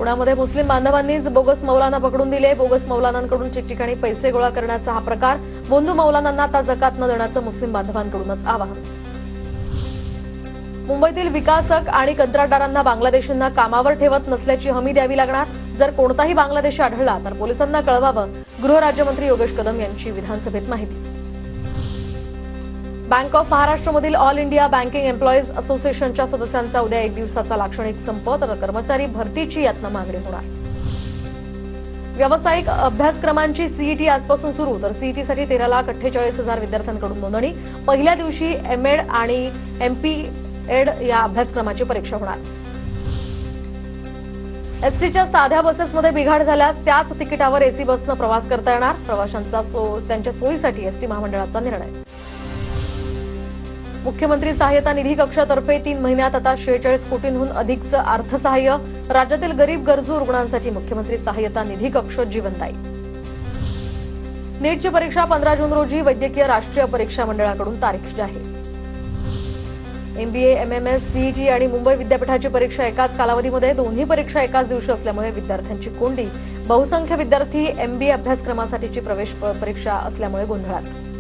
पुण्यामध्ये मुस्लिम बांधवांनीच बोगस मौलाना पकडून दिले। बोगस मौलानांकडून ठिकठिकाणी पैसे गोळा करण्याचा हा प्रकार। बोंधू मौलानांना आता जकात न देण्याचं मुस्लिम बांधवांकडूनच आवाहन। मुंबईतील विकासक आणि कंत्राटदारांना बांगलादेशींना कामावर ठेवत नसल्याची हमी द्यावी लागणार। जर कोणताही बांगलादेशी आढळला तर पोलिसांना कळवावं, गृहराज्यमंत्री योगेश कदम यांची विधानसभेत माहिती। बँक ऑफ महाराष्ट्रमधील ऑल इंडिया बँकिंग एम्प्लॉईज असोसिएशनच्या सदस्यांचा उद्या एक दिवसाचा लाक्षणिक संप, तर कर्मचारी भरतीची यातनं मागणी होणार। व्यावसायिक अभ्यासक्रमांची सीईटी आजपासून सुरू, तर सीईटीसाठी 13,48,000 विद्यार्थ्यांकडून नोंदणी। पहिल्या दिवशी एमएड आणि एमपीएड या अभ्यासक्रमाची परीक्षा होणार। एसटीच्या साध्या बसेसमध्ये बिघाड झाल्यास त्याच तिकिटावर एसी बसनं प्रवास करता येणार। प्रवाशांचा त्यांच्या सोयीसाठी एसटी महामंडळाचा निर्णय। मुख्यमंत्री सहाय्यता निधी कक्षातर्फे 3 महिन्यात आता 46 कोटींहून अधिकचं अर्थसहाय्य। राज्यातील गरीब गरजू रुग्णांसाठी मुख्यमंत्री सहाय्यता निधी कक्ष जीवनदायी। नीटची परीक्षा 15 जून रोजी, वैद्यकीय राष्ट्रीय परीक्षा मंडळाकडून तारीख जाहीर। एमबीए, एमएमएस, सीईटी आणि मुंबई विद्यापीठाची परीक्षा एकाच कालावधीमध्ये, दोन्ही परीक्षा एकाच दिवशी असल्यामुळे विद्यार्थ्यांची कोंडी। बहुसंख्य विद्यार्थी एमबीए अभ्यासक्रमासाठीची प्रवेश परीक्षा असल्यामुळे गोंधळात।